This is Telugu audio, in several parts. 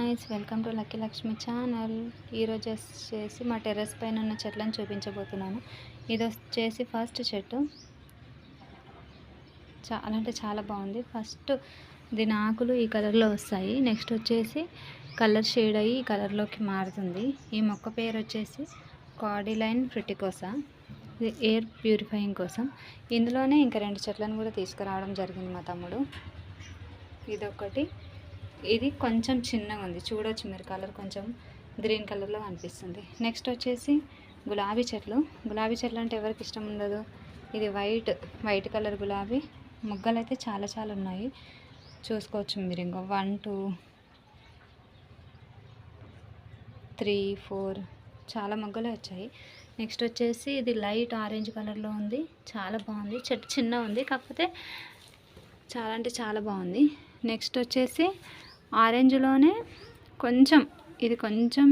Guys, welcome to lucky Lakshmi channel. ఈరోజు వచ్చేసి మా టెర్రస్ పైన ఉన్న చెట్లను చూపించబోతున్నాను. ఇది వచ్చేసి ఫస్ట్ చెట్టు. చాలా అంటే చాలా బాగుంది. ఫస్ట్ దీని ఆకులు ఈ కలర్లో వస్తాయి. నెక్స్ట్ వచ్చేసి కలర్ షేడ్ అయ్యి ఈ కలర్లోకి మారుతుంది. ఈ మొక్క పేరు వచ్చేసి కార్డిలైన్ ఫ్రుటికోసా. ఇది ఎయిర్ ప్యూరిఫైయింగ్ కోసం. ఇందులోనే ఇంకా 2 చెట్లను కూడా తీసుకురావడం జరిగింది మా తమ్ముడు. ఇదొకటి. ఇది కొంచెం చిన్నగా ఉంది, చూడొచ్చు మీరు. కలర్ కొంచెం గ్రీన్ కలర్లో కనిపిస్తుంది. నెక్స్ట్ వచ్చేసి గులాబీ చెట్లు. గులాబీ చెట్లు అంటే ఎవరికి ఇష్టం ఉండదు. ఇది వైట్ కలర్ గులాబీ. మొగ్గలు అయితే చాలా చాలా ఉన్నాయి, చూసుకోవచ్చు మీరు. ఇంకో 1 2 3 4 చాలా మొగ్గలే వచ్చాయి. నెక్స్ట్ వచ్చేసి ఇది లైట్ ఆరెంజ్ కలర్లో ఉంది, చాలా బాగుంది. చెట్టు చిన్న ఉంది, కాకపోతే చాలా అంటే చాలా బాగుంది. నెక్స్ట్ వచ్చేసి ఆరెంజ్లోనే ఇది కొంచెం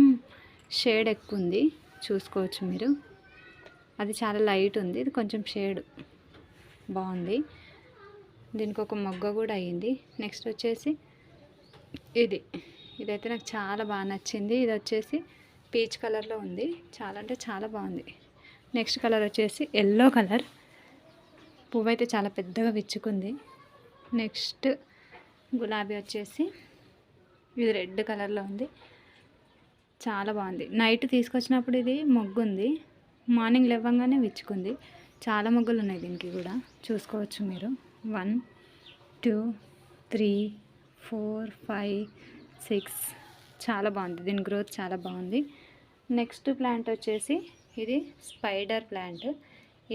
షేడ్ ఎక్కువ ఉంది, చూసుకోవచ్చు మీరు. అది చాలా లైట్ ఉంది, ఇది కొంచెం షేడ్ బాగుంది. దీనికి ఒక మొగ్గ కూడా అయ్యింది. నెక్స్ట్ వచ్చేసి ఇదైతే నాకు చాలా బాగా నచ్చింది. ఇది వచ్చేసి పీచ్ కలర్లో ఉంది, చాలా అంటే చాలా బాగుంది. నెక్స్ట్ కలర్ వచ్చేసి ఎల్లో కలర్. పువ్వు అయితే చాలా పెద్దగా విచ్చుకుంది. నెక్స్ట్ గులాబీ వచ్చేసి ఇది రెడ్ కలర్లో ఉంది, చాలా బాగుంది. నైట్ తీసుకొచ్చినప్పుడు ఇది మొగ్గు ఉంది, మార్నింగ్ లేవగానే విచ్చుకుంది. చాలా మొగ్గులు ఉన్నాయి దీనికి కూడా, చూసుకోవచ్చు మీరు. 1 2 3 4 5 6 చాలా బాగుంది. దీని గ్రోత్ చాలా బాగుంది. నెక్స్ట్ ప్లాంట్ వచ్చేసి ఇది స్పైడర్ ప్లాంట్.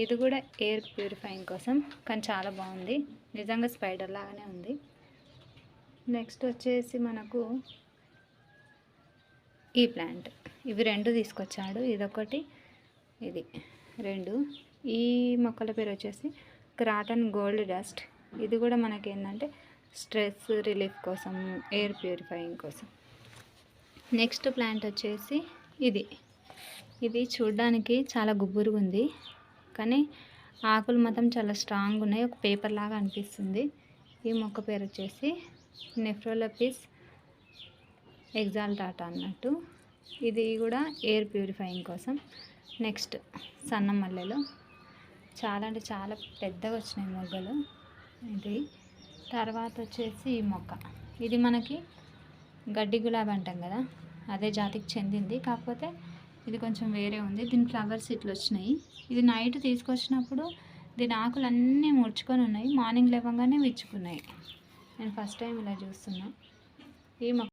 ఇది కూడా ఎయిర్ ప్యూరిఫైయింగ్ కోసం, కానీ చాలా బాగుంది. నిజంగా స్పైడర్ లాగానే ఉంది. నెక్స్ట్ వచ్చేసి మనకు ఈ ప్లాంట్. ఇవి 2 తీసుకొచ్చాడు, ఇదొకటి ఇది 2. ఈ మొక్కల పేరు వచ్చేసి క్రాటన్ గోల్డ్ డస్ట్. ఇది కూడా మనకి ఏంటంటే స్ట్రెస్ రిలీఫ్ కోసం, ఎయిర్ ప్యూరిఫైయింగ్ కోసం. నెక్స్ట్ ప్లాంట్ వచ్చేసి ఇది చూడడానికి చాలా గుబురుగా ఉంది, కానీ ఆకులు మాత్రం చాలా స్ట్రాంగ్ ఉన్నాయి, ఒక పేపర్ లాగా అనిపిస్తుంది. ఈ మొక్క పేరు వచ్చేసి నెఫ్రోలెపిస్ ఎగ్జాల్టాటా అన్నట్టు. ఇది కూడా ఎయిర్ ప్యూరిఫైయింగ్ కోసం. నెక్స్ట్ సన్న మల్లెలు, చాలా అంటే చాలా పెద్దగా వచ్చినాయి మొగ్గలు. ఇది తర్వాత వచ్చేసి ఈ మొక్క. ఇది మనకి గడ్డి గులాబీ అంటాం కదా, అదే జాతికి చెందింది, కాకపోతే ఇది కొంచెం వేరే ఉంది. దీని ఫ్లవర్స్ ఇట్లా వచ్చినాయి. ఇది నైట్ తీసుకొచ్చినప్పుడు దీని ఆకులు అన్నీ ముడుచుకొని ఉన్నాయి, మార్నింగ్ లేవగానే విచ్చుకున్నాయి. నేను ఫస్ట్ టైం ఇలా చూస్తున్నా. ఈ మొక్క